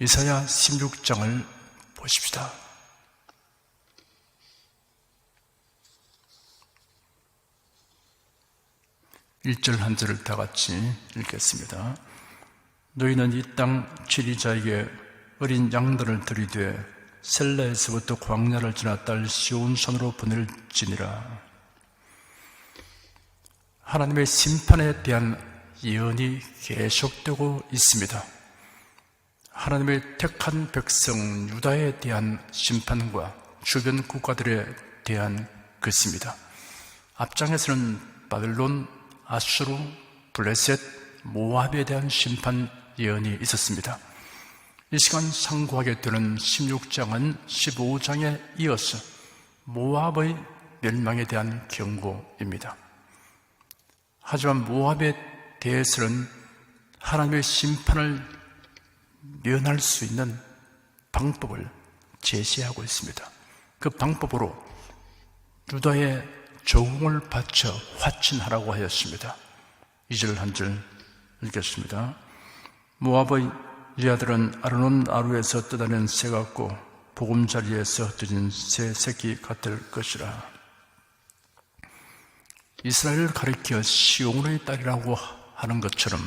이사야 16장을 보십시다. 1절 한 절을 다 같이 읽겠습니다. 너희는 이 땅 지리자에게 어린 양들을 들이되 셀라에서부터 광야를 지나 딸 시온산으로 보낼지니라. 하나님의 심판에 대한 예언이 계속되고 있습니다. 하나님의 택한 백성 유다에 대한 심판과 주변 국가들에 대한 것입니다. 앞장에서는 바벨론, 아수르, 블레셋, 모압에 대한 심판 예언이 있었습니다. 이 시간 상고하게 되는 16장은 15장에 이어서 모압의 멸망에 대한 경고입니다. 하지만 모압에 대해서는 하나님의 심판을 면할 수 있는 방법을 제시하고 있습니다. 그 방법으로 유다의 조공을 바쳐 화친하라고 하였습니다. 2절 한 절 읽겠습니다. 모압의 여자들은 아르논 아루에서 떠다니는 새 같고 보금자리에서 흩어진 새 새끼 같을 것이라. 이스라엘을 가리켜 시온의 딸이라고 하는 것처럼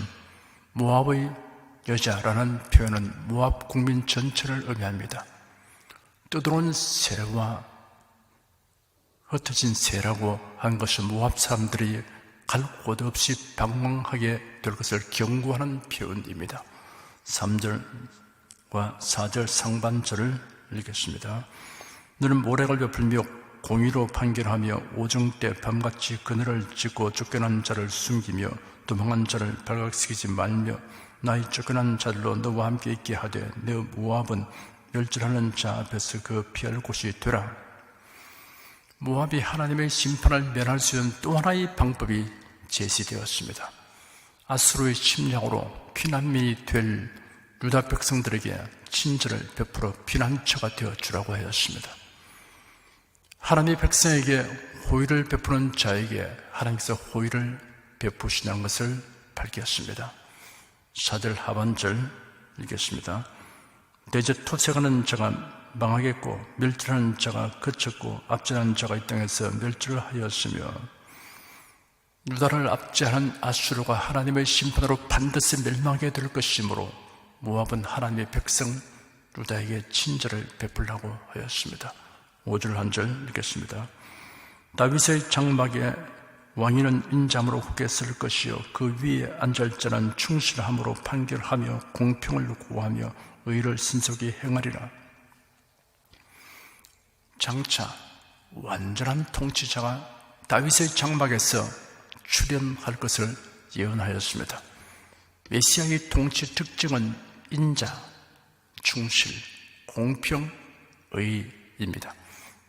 모압의 여자라는 표현은 모압 국민 전체를 의미합니다. 떠들어온 새와 흩어진 새라고 한 것은 모압 사람들이 갈 곳 없이 방황하게 될 것을 경고하는 표현입니다. 3절과 4절 상반절을 읽겠습니다. 너는 모래를 베풀며 공의로 판결하며 오정 때 밤같이 그늘을 짓고 쫓겨난 자를 숨기며 도망한 자를 발각시키지 말며 나의 쫓겨난 자들로 너와 함께 있게 하되 내 모압은 멸절하는 자 앞에서 그 피할 곳이 되라. 모압이 하나님의 심판을 면할 수 있는 또 하나의 방법이 제시되었습니다. 아수르의 침략으로 피난민이 될 유다 백성들에게 친절을 베풀어 피난처가 되어 주라고 하였습니다. 하나님의 백성에게 호의를 베푸는 자에게 하나님께서 호의를 베푸시는 것을 밝혔습니다. 4절 하반절 읽겠습니다. 대저 토색하는 자가 망하겠고 멸절하는 자가 그쳤고 압제하는 자가 이 땅에서 멸절하였으며 유다를 압제하는 아수르가 하나님의 심판으로 반드시 멸망하게 될 것이므로 모압은 하나님의 백성 유다에게 친절을 베풀라고 하였습니다. 5절 한 절 읽겠습니다. 다윗의 장막에 왕위는 인자함으로 후게 쓸 것이요 그 위에 앉을 자는 충실함으로 판결하며 공평을 구하며 의를 신속히 행하리라. 장차 완전한 통치자가 다윗의 장막에서 출현할 것을 예언하였습니다. 메시아의 통치 특징은 인자, 충실, 공평, 의입니다.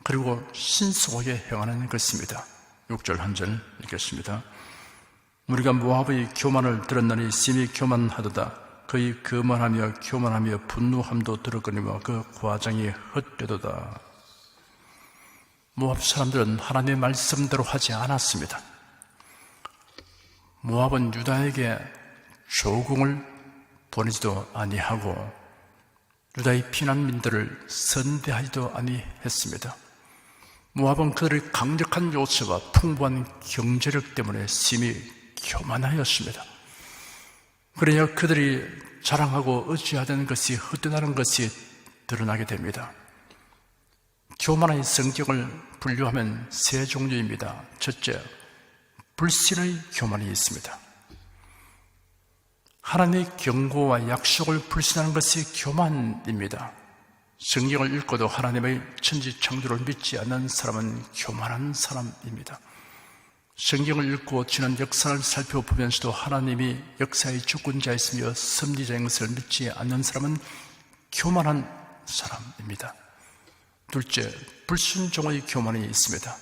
그리고 신속하게 행하는 것입니다. 6절 한 절 읽겠습니다. 우리가 모압의 교만을 들었나니 심히 교만하도다. 그의 거만하며 교만하며 분노함도 들었거니와 그 과장이 헛되도다. 모압 사람들은 하나님의 말씀대로 하지 않았습니다. 모압은 유다에게 조공을 보내지도 아니하고 유다의 피난민들을 선대하지도 아니했습니다. 모압은 그들의 강력한 요새와 풍부한 경제력 때문에 심히 교만하였습니다. 그래야 그들이 자랑하고 의지하던 것이 헛되다는 것이 드러나게 됩니다. 교만의 성격을 분류하면 세 종류입니다. 첫째, 불신의 교만이 있습니다. 하나님의 경고와 약속을 불신하는 것이 교만입니다. 성경을 읽고도 하나님의 천지 창조를 믿지 않는 사람은 교만한 사람입니다. 성경을 읽고 지난 역사를 살펴보면서도 하나님이 역사의 주권자이시며 섭리자인 것을 믿지 않는 사람은 교만한 사람입니다. 둘째, 불순종의 교만이 있습니다.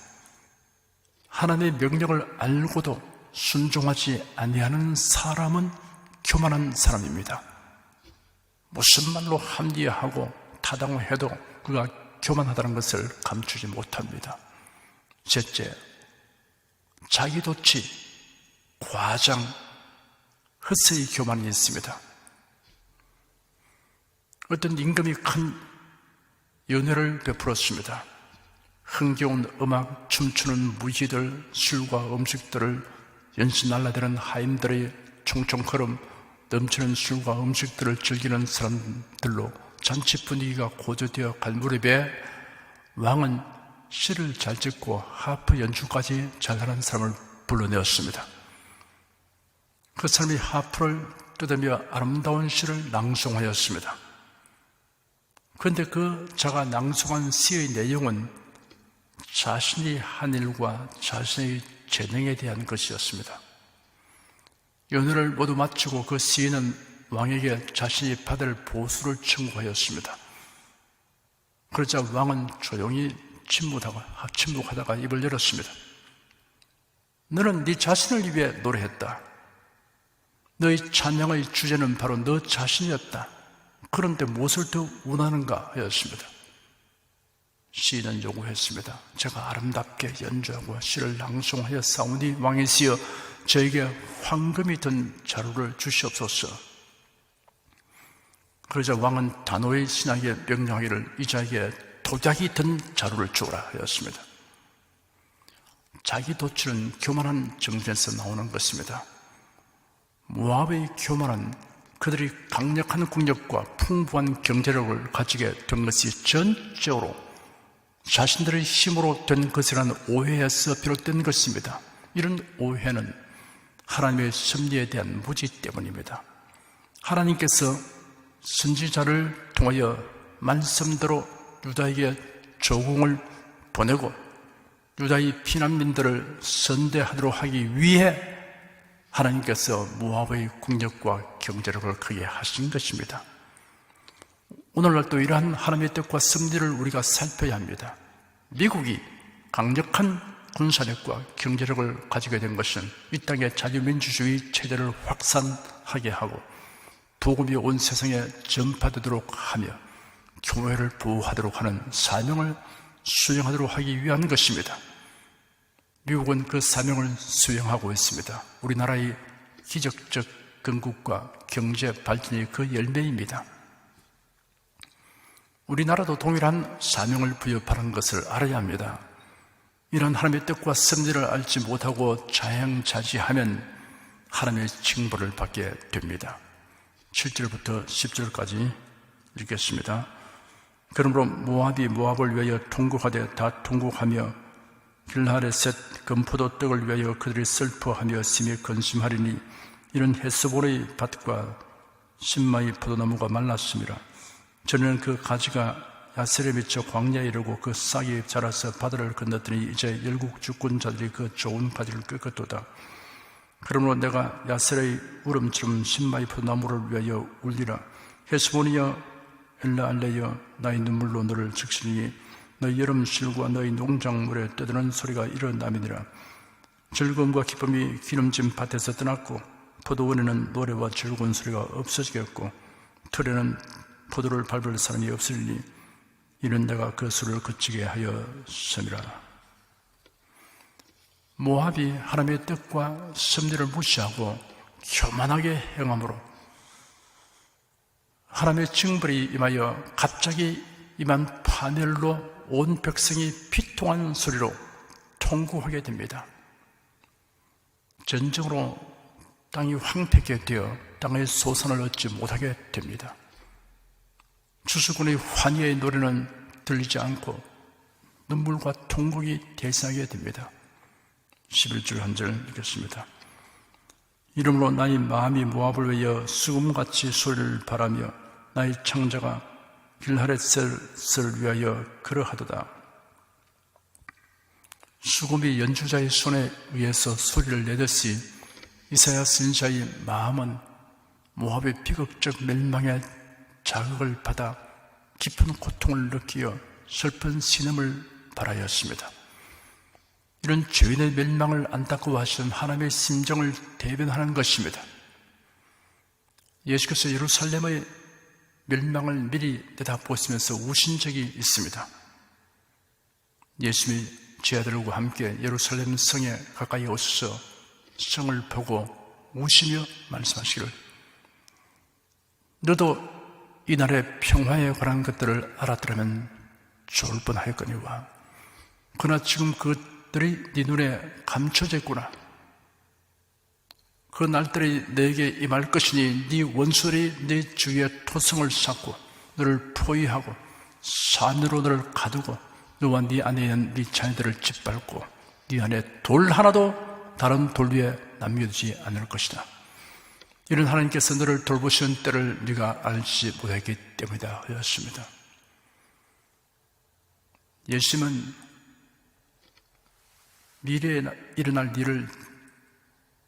하나님의 명령을 알고도 순종하지 아니하는 사람은 교만한 사람입니다. 무슨 말로 합리화하고 타당해도 그가 교만하다는 것을 감추지 못합니다. 셋째, 자기도취, 과장, 헛의 교만이 있습니다. 어떤 임금이 큰 연회를 베풀었습니다. 흥겨운 음악, 춤추는 무희들, 술과 음식들을 연신 날라대는 하임들의 총총 걸음, 넘치는 술과 음식들을 즐기는 사람들로 잔치 분위기가 고조되어 갈 무렵에 왕은 시를 잘 짓고 하프 연주까지 잘하는 사람을 불러내었습니다. 그 사람이 하프를 뜯으며 아름다운 시를 낭송하였습니다. 그런데 그 자가 낭송한 시의 내용은 자신이 한 일과 자신의 재능에 대한 것이었습니다. 연회를 모두 마치고 그 시인은 왕에게 자신이 받을 보수를 청구하였습니다. 그러자 왕은 조용히 침묵하다가 입을 열었습니다. 너는 네 자신을 위해 노래했다. 너의 찬양의 주제는 바로 너 자신이었다. 그런데 무엇을 더 원하는가 하였습니다. 시인은 요구했습니다. 제가 아름답게 연주하고 시를 낭송하여 싸우니 왕이시여 저에게 황금이 든 자루를 주시옵소서. 그러자 왕은 단호히 신하에게 명령하기를 이 자에게 독약이 든 자루를 주어라 하였습니다. 자기 도취는 교만한 정신에서 나오는 것입니다. 모압의 교만은 그들이 강력한 국력과 풍부한 경제력을 가지게 된 것이 전적으로 자신들의 힘으로 된 것이라는 오해에서 비롯된 것입니다. 이런 오해는 하나님의 섭리에 대한 무지 때문입니다. 하나님께서 선지자를 통하여 말씀대로 유다에게 조공을 보내고 유다의 피난민들을 선대하도록 하기 위해 하나님께서 모압의 국력과 경제력을 크게 하신 것입니다. 오늘날도 이러한 하나님의 뜻과 섭리를 우리가 살펴야 합니다. 미국이 강력한 군사력과 경제력을 가지게 된 것은 이 땅의 자유민주주의 체제를 확산하게 하고 복음이 온 세상에 전파되도록 하며 교회를 보호하도록 하는 사명을 수행하도록 하기 위한 것입니다. 미국은 그 사명을 수행하고 있습니다. 우리나라의 기적적 건국과 경제 발전이 그 열매입니다. 우리나라도 동일한 사명을 부여받은 것을 알아야 합니다. 이런 하나님의 뜻과 섭리를 알지 못하고 자행자지하면 하나님의 징벌을 받게 됩니다. 7절부터 10절까지 읽겠습니다. 그러므로 모압이 모압을 위하여 통곡하되 다 통곡하며 길하레셋 금포도 떡을 위하여 그들이 슬퍼하며 심히 근심하리니 이런 헤스본의 밭과 신마의 포도나무가 말랐습니다. 저는 그 가지가 야셀에 미쳐 광야에 이르고 그 싹이 자라서 바다를 건넜더니 이제 열국 주권자들이 그 좋은 가지를 꺾었도다. 그러므로 내가 야셀의 울음처럼 신마의 포도나무를 위하여 울리라. 헤스본이여 엘라알레여 나의 눈물로 너를 적시니 너희 여름 실과 너희 농작물에 떠드는 소리가 일어남이니라. 즐거움과 기쁨이 기름진 밭에서 떠났고 포도원에는 노래와 즐거운 소리가 없어지겠고 틀에는 포도를 밟을 사람이 없으리니 이는 내가 그 수를 그치게 하였음이라. 모압이 하나님의 뜻과 섭리를 무시하고 교만하게 행함으로 하나님의 징벌이 임하여 갑자기 임한 파멸로 온 백성이 피통한 소리로 통곡하게 됩니다. 전적으로 땅이 황폐하게 되어 땅의 소산을 얻지 못하게 됩니다. 추수꾼의 환희의 노래는 들리지 않고 눈물과 통곡이 대상하게 됩니다. 11절 한 절 읽겠습니다. 이러므로 나의 마음이 모압을 위하여 수금같이 소리를 바라며 나의 창자가 길하레셋을 위하여 그러하도다. 수금이 연주자의 손에 의해서 소리를 내듯이 이사야 선지자의 마음은 모압의 비극적 멸망에 자극을 받아 깊은 고통을 느끼어 슬픈 신음을 발하였습니다. 이런 죄인의 멸망을 안타까워하시는 하나님의 심정을 대변하는 것입니다. 예수께서 예루살렘의 멸망을 미리 내다보시면서 우신 적이 있습니다. 예수님이 제 아들과 함께 예루살렘 성에 가까이 오셔서 성을 보고 우시며 말씀하시기를 너도 이 나라의 평화에 관한 것들을 알았더라면 좋을 뻔하였거니와 그러나 지금 그것들이 네 눈에 감춰져 있구나. 그 날들이 내게 임할 것이니 네 원수들이 네 주위에 토성을 쌓고 너를 포위하고 산으로 너를 가두고 너와 네 안에 있는 네 자녀들을 짓밟고 네 안에 돌 하나도 다른 돌 위에 남겨두지 않을 것이다. 이는 하나님께서 너를 돌보시는 때를 네가 알지 못하기 때문이다 하였습니다. 예수님은 미래에 일어날 일을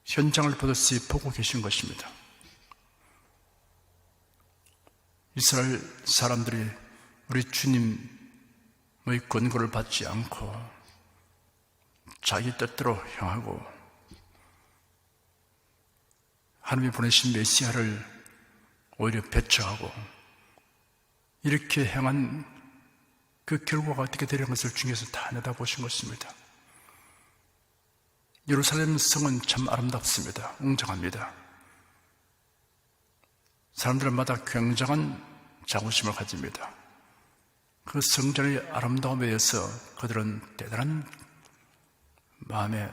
현장을 보듯이 보고 계신 것입니다. 이스라엘 사람들이 우리 주님의 권고를 받지 않고 자기 뜻대로 행하고 하나님이 보내신 메시아를 오히려 배척하고 이렇게 행한 그 결과가 어떻게 되는 것을 주님께서 다 내다보신 것입니다. 예루살렘 성은 참 아름답습니다. 웅장합니다. 사람들마다 굉장한 자부심을 가집니다. 그 성전의 아름다움에 대해서 그들은 대단한 마음의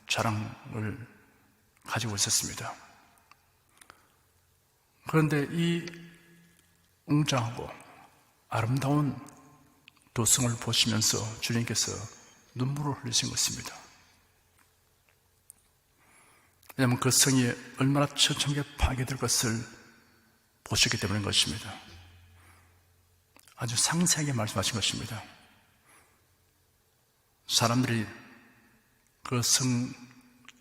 자랑을 가지고 있었습니다. 그런데 이 웅장하고 아름다운 도성을 보시면서 주님께서 눈물을 흘리신 것입니다. 왜냐하면 그 성이 얼마나 처참하게 파괴될 것을 보셨기 때문인 것입니다. 아주 상세하게 말씀하신 것입니다. 사람들이 그 성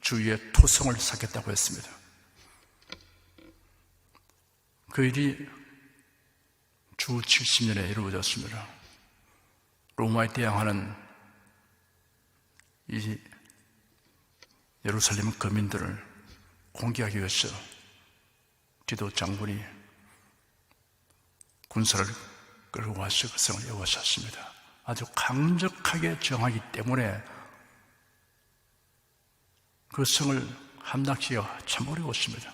주위에 토성을 쌓겠다고 했습니다. 그 일이 주 70년에 이루어졌습니다. 로마에 대항하는 이 예루살렘 거민들을 공격하기 위해서 디도 장군이 군사를 끌고 와서 그 성을 에워쌌습니다. 아주 강력하게 정하기 때문에 그 성을 함락시키기가 참 어려웠습니다.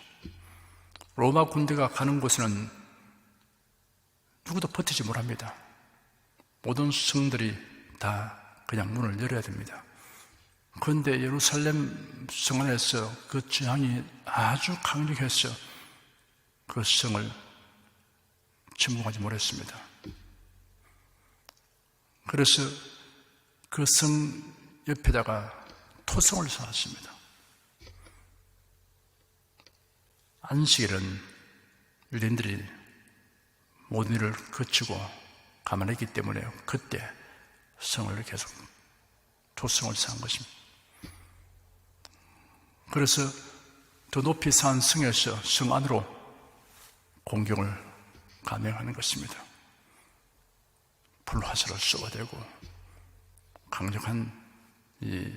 로마 군대가 가는 곳에는 누구도 버티지 못합니다. 모든 성들이 다 그냥 문을 열어야 됩니다. 그런데 예루살렘 성 안에서 그 저항이 아주 강력해서 그 성을 침공하지 못했습니다. 그래서 그 성 옆에다가 토성을 쌓았습니다. 안식일은 유대인들이 모든 일을 거치고 감안했기 때문에 그때 성을 계속 토성을 쌓은 것입니다. 그래서 더 높이 쌓은 성에서 성 안으로 공격을 감행하는 것입니다. 불화살을 쏘아대고 강력한 이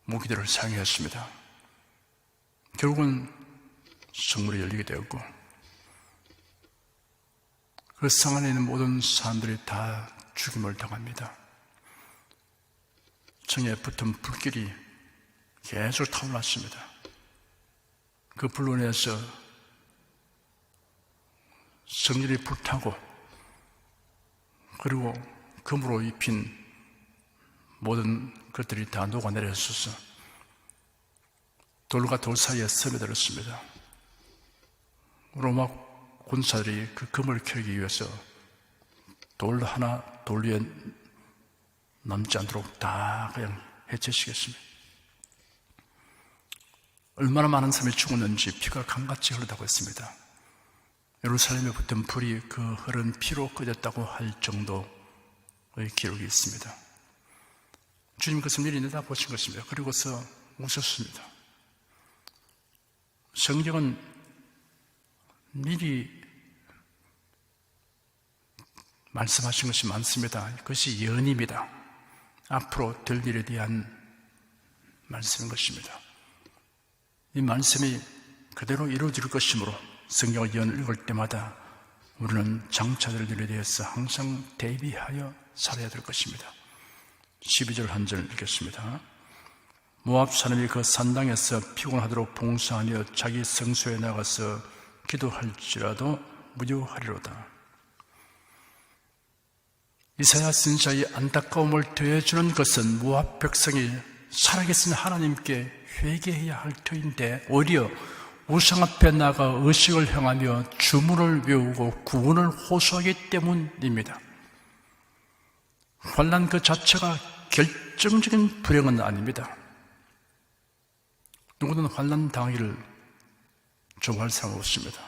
무기들을 사용했습니다. 결국은 성문이 열리게 되었고 그 성 안에 있는 모든 사람들이 다 죽임을 당합니다. 성에 붙은 불길이 계속 타올랐습니다. 그 불로 인해서 성전이 불타고 그리고 금으로 입힌 모든 것들이 다 녹아내렸어서 돌과 돌 사이에 스며들었습니다. 로마 군사들이 그 금을 캐기 위해서 돌 하나 돌 위에 남지 않도록 다 그냥 해체시켰습니다. 얼마나 많은 사람이 죽었는지 피가 강같이 흐르다고 했습니다. 예루살렘에 붙은 불이 그 흐른 피로 꺼졌다고 할 정도의 기록이 있습니다. 주님 그것을 미리 내다보신 것입니다. 그리고서 우셨습니다. 성경은 미리 말씀하신 것이 많습니다. 그것이 예언입니다. 앞으로 될 일에 대한 말씀인 것입니다. 이 말씀이 그대로 이루어질 것이므로 성경의 예언을 읽을 때마다 우리는 장차 될 일에 대해서 항상 대비하여 살아야 될 것입니다. 12절 한 절 읽겠습니다. 모압 사람이 그 산당에서 피곤하도록 봉사하며 자기 성소에 나가서 기도할지라도 무효하리로다. 이사야 선지자의 안타까움을 더해주는 것은 모압 백성이 살아계신 하나님께 회개해야 할 터인데 오히려 우상 앞에 나가 의식을 행하며 주문을 외우고 구원을 호소하기 때문입니다. 환난 그 자체가 결정적인 불행은 아닙니다. 누구든 환난 당하기를 좋아할 사람 없습니다.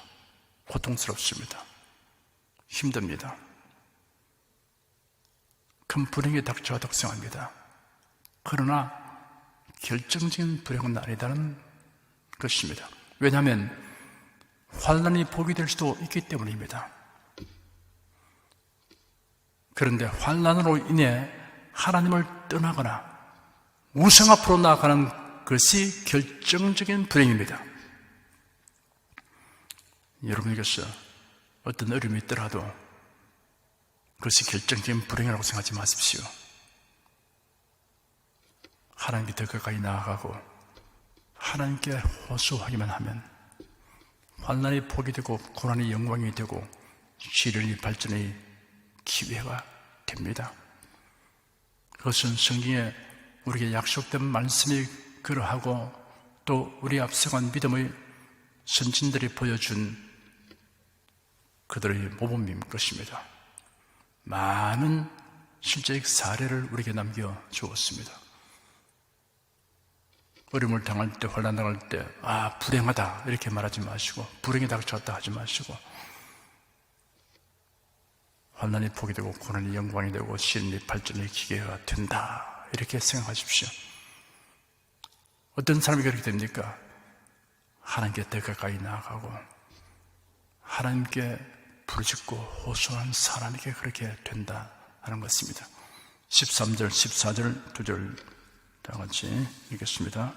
고통스럽습니다. 힘듭니다. 큰 불행이 닥쳐와 덕성합니다. 그러나 결정적인 불행은 아니다는 것입니다. 왜냐하면 환난이 복이 될 수도 있기 때문입니다. 그런데 환난으로 인해 하나님을 떠나거나 우상 앞으로 나아가는 것이 결정적인 불행입니다. 여러분에게서 어떤 어려움이 있더라도 그것이 결정적인 불행이라고 생각하지 마십시오. 하나님께 더 가까이 나아가고 하나님께 호소하기만 하면 환난이 복이 되고 고난이 영광이 되고 시련이 발전의 기회가 됩니다. 그것은 성경에 우리에게 약속된 말씀이 그러하고 또 우리 앞서간 믿음의 선진들이 보여준 그들의 모범인 것입니다. 많은 실제적 사례를 우리에게 남겨주었습니다. 어려움을 당할 때, 환난 당할 때, 불행하다 이렇게 말하지 마시고, 불행이 닥쳤다 하지 마시고, 환난이 복이 되고 고난이 영광이 되고 시련이 발전의 기회가 된다 이렇게 생각하십시오. 어떤 사람이 그렇게 됩니까? 하나님께 더 가까이 나아가고 하나님께 부르짖고 호소한 사람에게 그렇게 된다 하는 것입니다. 13절, 14절, 2절 다 같이 읽겠습니다.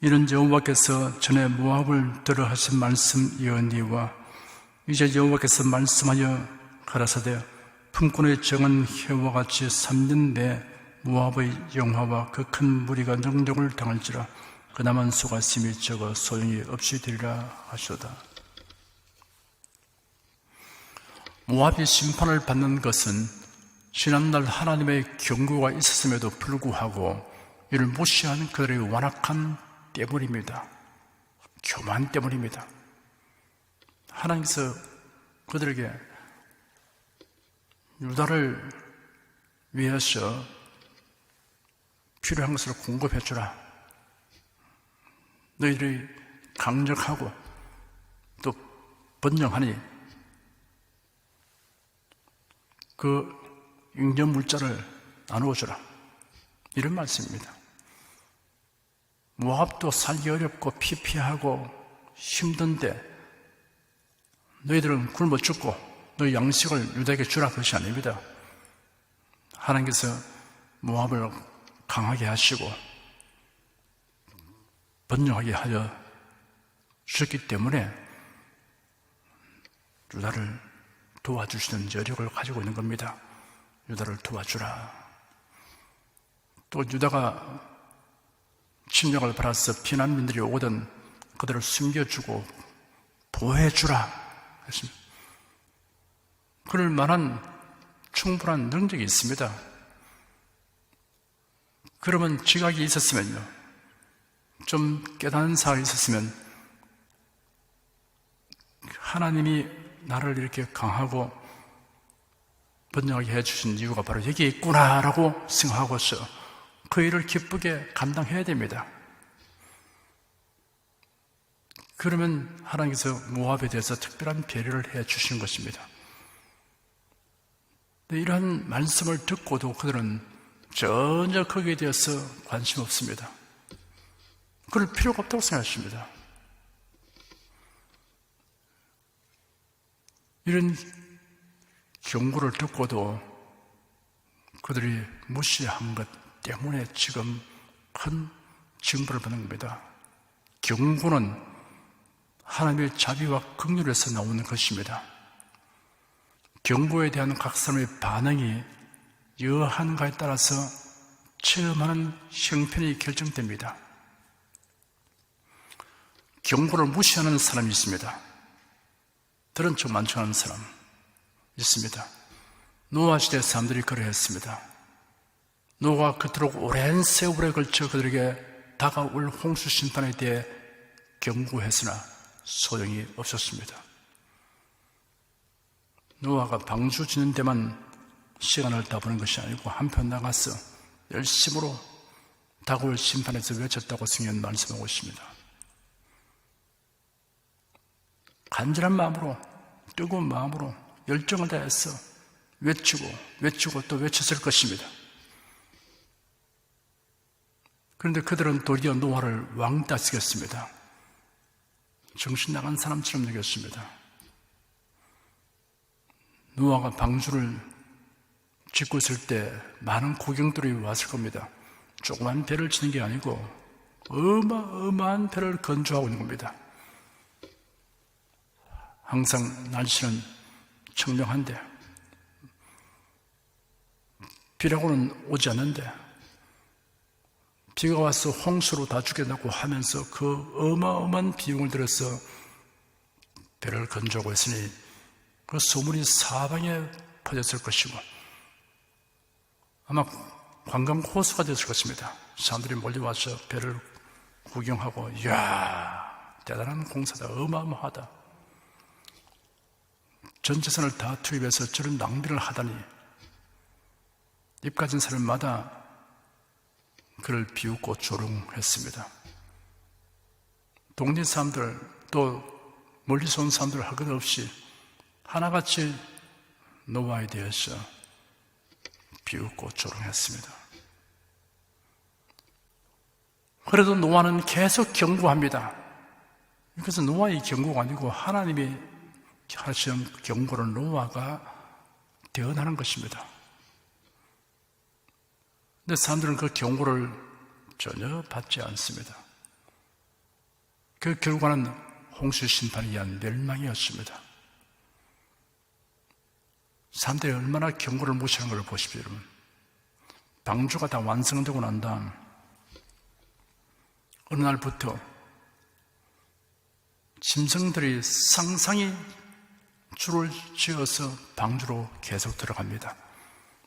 이는 여호와께서 전에 모압을 들어 하신 말씀이었니와 이제 여호와께서 말씀하여 가라사대 품꾼의 정은 해와 같이 3년 내 모압의 영화와 그 큰 무리가 능력을 당할지라 그 남은 수가 심히 적어 소용이 없이 되리라 하시오다. 모압이 심판을 받는 것은 지난날 하나님의 경고가 있었음에도 불구하고 이를 무시한 그들의 완악함 때문입니다. 교만 때문입니다. 하나님께서 그들에게 유다를 위해서 필요한 것을 공급해 주라. 너희들이 강력하고 또 번영하니 그 인접 물자를 나누어 주라. 이런 말씀입니다. 모압도 살기 어렵고 피폐하고 힘든데 너희들은 굶어 죽고 너희 양식을 유다에게 주라 그것이 아닙니다. 하나님께서 모압을 강하게 하시고 번영하게 하여 주셨기 때문에 유다를 도와주시는 여력을 가지고 있는 겁니다. 유다를 도와주라. 또 유다가 침략을 받아서 피난민들이 오거든 그들을 숨겨주고 보호해주라. 그럴 만한 충분한 능력이 있습니다. 그러면 지각이 있었으면요, 좀 깨닫는 사람이 있었으면 하나님이 나를 이렇게 강하고 번영하게 해주신 이유가 바로 여기에 있구나라고 생각하고서 그 일을 기쁘게 감당해야 됩니다. 그러면 하나님께서 모압에 대해서 특별한 배려를 해 주신 것입니다. 이러한 말씀을 듣고도 그들은 전혀 거기에 대해서 관심 없습니다. 그럴 필요가 없다고 생각하십니다. 이런 경고를 듣고도 그들이 무시한 것 때문에 지금 큰 징벌을 받는 겁니다. 경고는 하나님의 자비와 긍휼에서 나오는 것입니다. 경고에 대한 각 사람의 반응이 여한가에 따라서 체험하는 형편이 결정됩니다. 경고를 무시하는 사람이 있습니다. 들은 척 만족하는 사람 있습니다. 노아 시대 사람들이 그러했습니다. 노아가 그토록 오랜 세월에 걸쳐 그들에게 다가올 홍수 심판에 대해 경고했으나 소용이 없었습니다. 노아가 방주 짓는 데만 시간을 다 보낸 것이 아니고 한편 나가서 열심으로 다가올 심판에서 외쳤다고 성경은 말씀하고 있습니다. 간절한 마음으로, 뜨거운 마음으로 열정을 다해서 외치고 또 외쳤을 것입니다. 그런데 그들은 도리어 노아를 왕따시켰습니다. 정신 나간 사람처럼 여겼습니다. 노아가 방주를 짓고 있을 때 많은 고경들이 왔을 겁니다. 조그만 배를 치는 게 아니고 어마어마한 배를 건조하고 있는 겁니다. 항상 날씨는 청명한데 비라고는 오지 않는데 비가 와서 홍수로 다 죽겠다고 하면서 그 어마어마한 비용을 들여서 배를 건조하고 있으니 그 소문이 사방에 퍼졌을 것이고 아마 관광 호수가 됐을 것입니다. 사람들이 몰려와서 배를 구경하고 이야 대단한 공사다, 어마어마하다, 전 재산을 다 투입해서 저런 낭비를 하다니. 입 가진 사람마다 그를 비웃고 조롱했습니다. 동네 사람들 또 멀리서 온 사람들 할 것 없이 하나같이 노아에 대해서 비웃고 조롱했습니다. 그래도 노아는 계속 경고합니다. 이것은 노아의 경고가 아니고 하나님이 하시는 경고를 노아가 대언하는 것입니다. 근데 사람들은 그 경고를 전혀 받지 않습니다. 그 결과는 홍수 심판에 의한 멸망이었습니다. 사람들이 얼마나 경고를 무시하는 걸 보십시오, 여러분. 방주가 다 완성되고 난 다음 어느 날부터 짐승들이 상상히 줄을 지어서 방주로 계속 들어갑니다.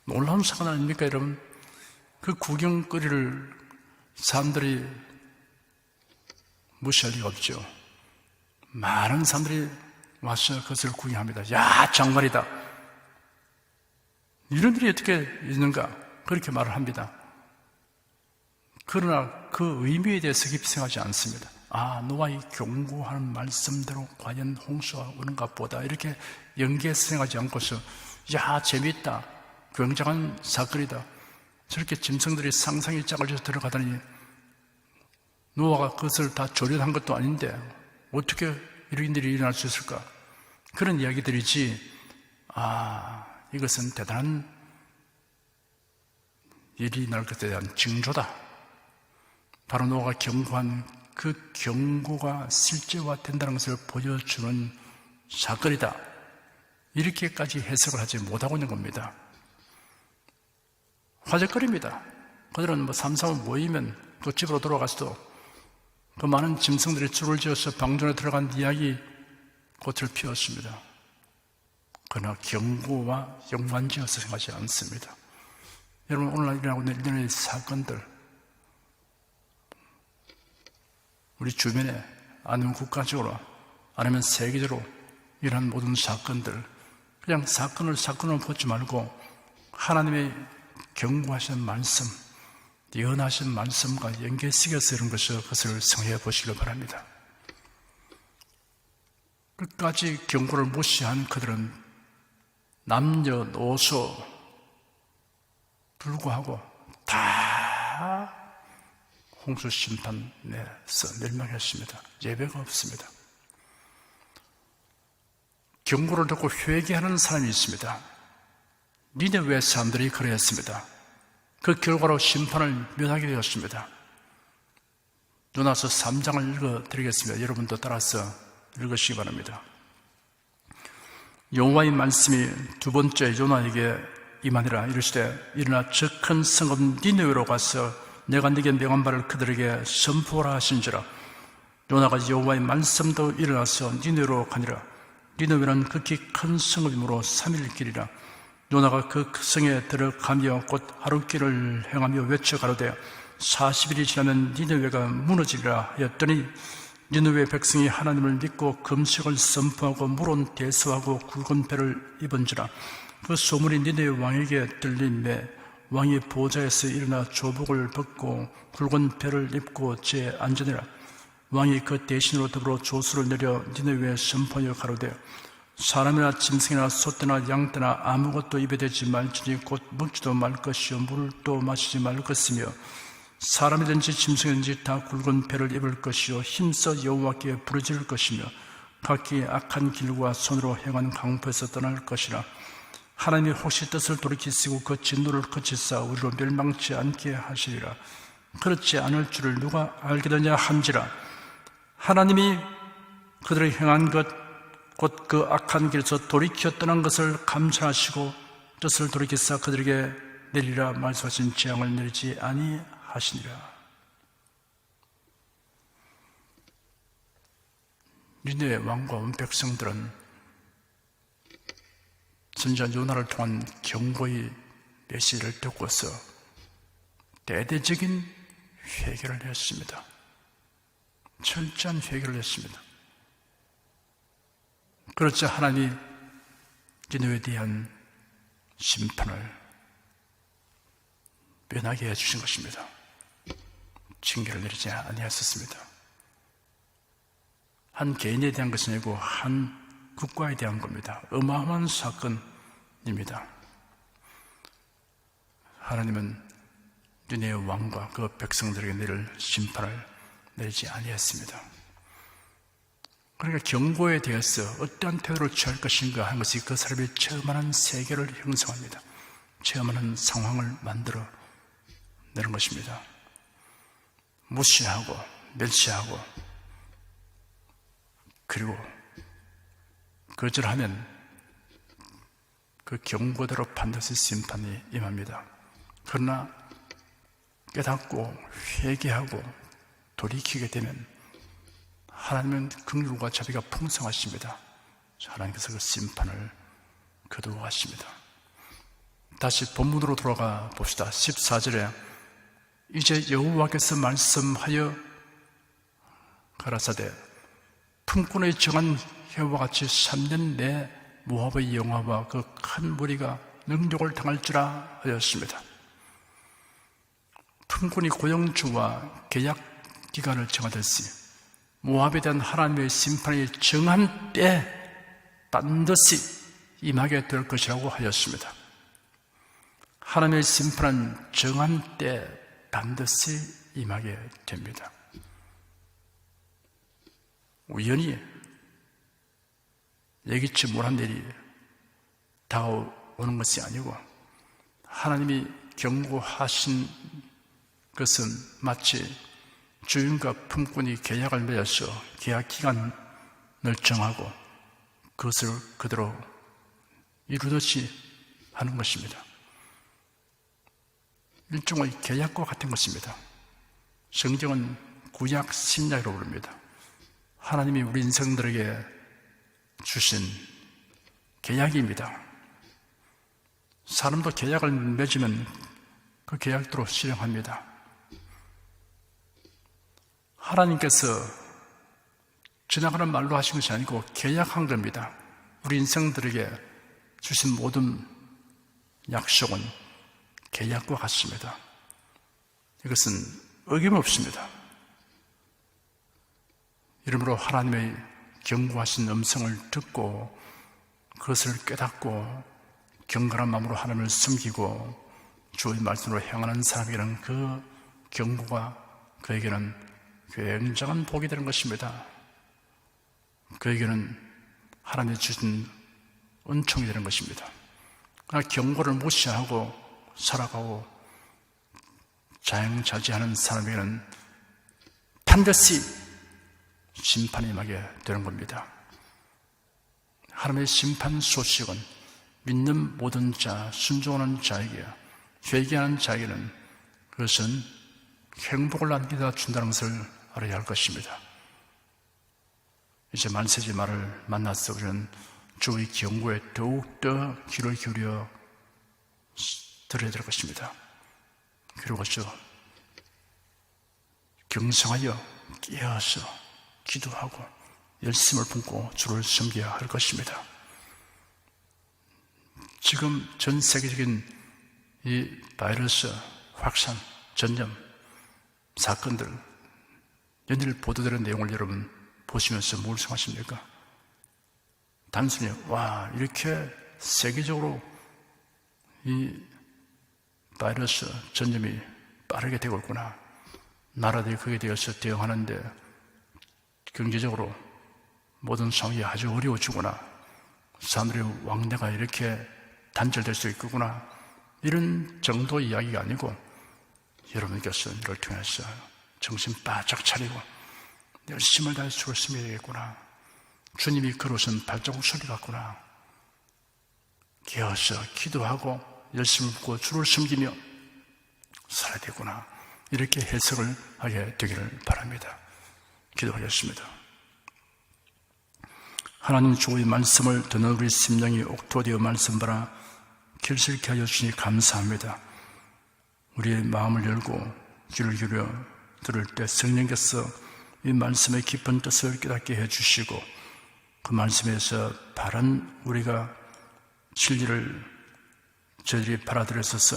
놀라운 사건 아닙니까, 여러분? 그 구경거리를 사람들이 무시할 리가 없죠. 많은 사람들이 와서 그것을 구경합니다. 야, 장관이다. 이런 일이 어떻게 있는가? 그렇게 말을 합니다. 그러나 그 의미에 대해서 깊이 생각하지 않습니다. 아, 노아의 경고하는 말씀대로 과연 홍수가 오는가 보다. 이렇게 연계해서 생각하지 않고서 야, 재미있다. 굉장한 사건이다. 저렇게 짐승들이 상상이 짝을 져서 들어가다니 노아가 그것을 다 조련한 것도 아닌데 어떻게 이런 일이 일어날 수 있을까? 그런 이야기들이지. 아, 이것은 대단한 일이 날 것에 대한 징조다. 바로 노아가 경고한 그 경고가 실제화된다는 것을 보여주는 사건이다. 이렇게까지 해석을 하지 못하고 있는 겁니다. 화제거리입니다. 그들은 3-4번 모이면 또 집으로 돌아가서도 그 많은 짐승들이 줄을 지어서 방전에 들어간 이야기 꽃을 피웠습니다. 그러나 경고와 연관지어서 생각하지 않습니다. 여러분, 오늘날 일어나고 있는 일련의 사건들, 우리 주변에 아니면 국가적으로 아니면 세계적으로 이런 모든 사건들, 그냥 사건으로 보지 말고 하나님의 경고하시는 말씀, 예언하신 말씀과 연계시켜서 이런 것을 생각해 보시길 바랍니다. 끝까지 경고를 무시한 그들은 남녀노소 불구하고 다 홍수 심판에서 멸망했습니다. 예배가 없습니다. 경고를 듣고 회개하는 사람이 있습니다. 니네웨 사람들이 그러했습니다. 그 결과로 심판을 면하게 되었습니다. 요나서 3장을 읽어드리겠습니다. 여러분도 따라서 읽으시기 바랍니다. 여호와의 말씀이 두 번째 요나에게 임하니라. 이르시되 일어나 저 큰 성읍 니느웨로 가서 내가 네게 명한 바를 그들에게 선포하라 하신지라. 요나가 여호와의 말씀도 일어나서 니느웨로 가니라. 니느웨는 극히 큰 성읍이므로 3일 길이라. 요나가 그 성에 들어가며 곧 하룻길을 행하며 외쳐 가로되 40일이 지나면 니느웨가 무너지리라 하였더니 니느웨 백성이 하나님을 믿고 금식을 선포하고 물은 대수하고 굵은 배를 입은지라. 그 소문이 니느웨 왕에게 들림에 왕이 보좌에서 일어나 조복을 벗고 굵은 배를 입고 제 앉으니라. 왕이 그 대신으로 더불어 조수를 내려 니느웨에 선포하여 가로되 사람이나 짐승이나 소떼나 양떼나 아무것도 입에 대지 말지니 곧 먹지도 말 것이요 물도 마시지 말 것이며 사람이든지 짐승이든지 다 굵은 배를 입을 것이요 힘써 여호와께 부르짖을 것이며 각기 악한 길과 손으로 행한 강포에서 떠날 것이라. 하나님이 혹시 뜻을 돌이키시고 그 진노를 그치사 우리로 멸망치 않게 하시리라. 그렇지 않을 줄을 누가 알겠느냐 한지라. 하나님이 그들이 행한 것 곧 그 악한 길에서 돌이켜 떠난 것을 감찰하시고 뜻을 돌이키사 그들에게 내리라 말씀하신 재앙을 내리지 아니하시니라. 니느웨 왕과 온 백성들은 선지자 요나를 통한 경고의 메시지를 듣고서 대대적인 회개를 했습니다. 철저한 회개를 했습니다. 그렇자 하나님이 니느웨에 대한 심판을 면하게 해주신 것입니다. 징계를 내리지 아니하셨습니다. 한 개인에 대한 것이 아니고 한 국가에 대한 겁니다. 어마어마한 사건입니다. 하나님은 니느웨 왕과 그 백성들에게 내릴 심판을 내리지 아니했습니다. 그러니까 경고에 대해서 어떠한 태도를 취할 것인가 하는 것이 그 사람이 체험하는 세계를 형성합니다. 체험하는 상황을 만들어 내는 것입니다. 무시하고 멸시하고 그리고 거절하면 그 경고대로 반드시 심판이 임합니다. 그러나 깨닫고 회개하고 돌이키게 되면 하나님은 긍휼과 자비가 풍성하십니다. 하나님께서 그 심판을 거두어가십니다. 다시 본문으로 돌아가 봅시다. 14절에 이제 여호와께서 말씀하여 가라사대 품꾼의 정한 해와 같이 3년 내 모압의 영화와 그 큰 무리가 능욕을 당할지라 하였습니다. 품꾼이 고용주와 계약 기간을 정하듯이 모압에 대한 하나님의 심판이 정한 때 반드시 임하게 될 것이라고 하였습니다. 하나님의 심판은 정한 때 반드시 임하게 됩니다. 우연히 예기치 못한 일이 다가오는 것이 아니고 하나님이 경고하신 것은 마치 주인과 품꾼이 계약을 맺어서 계약 기간을 정하고 그것을 그대로 이루듯이 하는 것입니다. 일종의 계약과 같은 것입니다. 성경은 구약 신약이라고 부릅니다. 하나님이 우리 인생들에게 주신 계약입니다. 사람도 계약을 맺으면 그 계약대로 실행합니다. 하나님께서 지나가는 말로 하신 것이 아니고 계약한 겁니다. 우리 인생들에게 주신 모든 약속은 계약과 같습니다. 이것은 어김없습니다. 이러므로 하나님의 경고하신 음성을 듣고 그것을 깨닫고 경건한 마음으로 하나님을 섬기고 주의 말씀으로 행하는 사람에게는 그 경고가 그에게는 굉장한 복이 되는 것입니다. 그에게는 하나님이 주신 은총이 되는 것입니다. 그러나 경고를 무시하고 살아가고 자행자지하는 사람에게는 반드시 심판이 임하게 되는 겁니다. 하나님의 심판 소식은 믿는 모든 자, 순종하는 자에게, 회개하는 자에게는 그것은 행복을 안겨다 준다는 것을 알아야 할 것입니다. 이제 만세지 말을 만나서 우리는 주의 경고에 더욱더 귀를 기울여 들어야 될 것입니다. 그리고 경성하여 깨어서 기도하고 열심을 품고 주를 섬겨야 할 것입니다. 지금 전 세계적인 이 바이러스 확산, 전염 사건들 연일 보도되는 내용을 여러분 보시면서 뭘 생각하십니까? 단순히 이렇게 세계적으로 이 바이러스 전염이 빠르게 되고 있구나, 나라들이 거기에 대해서 대응하는데 경제적으로 모든 상황이 아주 어려워지구나, 사람들의 왕래가 이렇게 단절될 수 있구나, 이런 정도의 이야기가 아니고 여러분께서 이를 통해서 정신 바짝 차리고 열심을 다해 주를 섬겨야 되겠구나, 주님이 걸어오신 발자국 소리 같구나, 깨어서 기도하고 열심을 품고 주를 섬기며 살아야 되구나, 이렇게 해석을 하게 되기를 바랍니다. 기도하겠습니다. 하나님 주의 말씀을 듣는 우리 심령이 옥토되어 말씀 받아 길실케 하여 주시니 감사합니다. 우리의 마음을 열고 귀를 기울여 들을 때 성령께서 이 말씀의 깊은 뜻을 깨닫게 해주시고 그 말씀에서 바른 우리가 진리를 저희들이 받아들였어서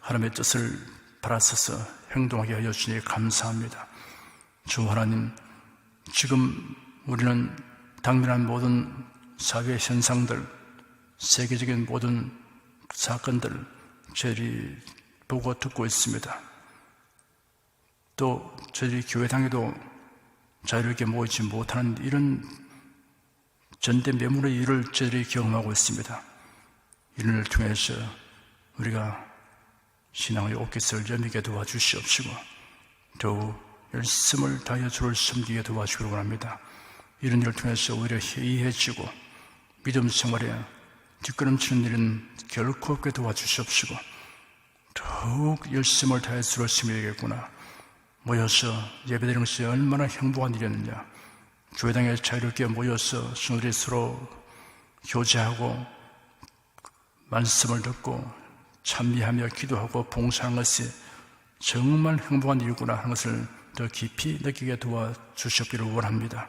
하나님의 뜻을 받았어서 행동하게 하여 주시니 감사합니다. 주 하나님, 지금 우리는 당면한 모든 사회 현상들, 세계적인 모든 사건들 저희들이 보고 듣고 있습니다. 또 저희들이 교회당에도 자유롭게 모이지 못하는 이런 전대매물의 일을 저희들이 경험하고 있습니다. 이런 일을 통해서 우리가 신앙의 옷깃을 여미게 도와주시옵시고 더욱 열심을 다하여 주를 섬기게 도와주기를 원합니다. 이런 일을 통해서 오히려 해이해지고 믿음 생활에 뒷걸음치는 일은 결코 없게 도와주시옵시고 더욱 열심을 다해 주를 섬겨야 되겠구나, 모여서 예배드리는 것이 얼마나 행복한 일이었느냐, 교회당에 자유롭게 모여서 성도들이 서로 교제하고 말씀을 듣고 찬미하며 기도하고 봉사하는 것이 정말 행복한 일이구나 하는 것을 더 깊이 느끼게 도와주셨기를 원합니다.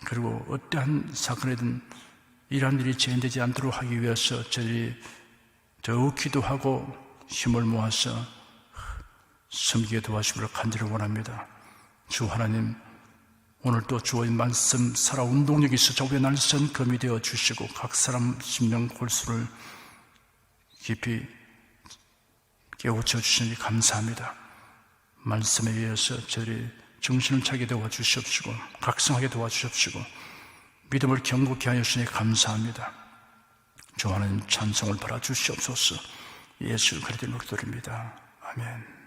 그리고 어떠한 사건이든 이러한 일이 재현되지 않도록 하기 위해서 저희들이 더욱 기도하고 힘을 모아서 섬기게 도와주기를 간절히 원합니다. 주 하나님, 오늘도 주의 말씀 살아 운동력이 있어 저의 날선 검이 되어 주시고 각 사람 심령 골수를 깊이 깨우쳐 주시니 감사합니다. 말씀에 의해서 저희들이 정신을 차게 도와주시옵시고 각성하게 도와주시옵시고 믿음을 견고케 하여 주시니 감사합니다. 주 하나님 찬송을 받아 주시옵소서. 예수 그리스도의 목소리입니다. 아멘.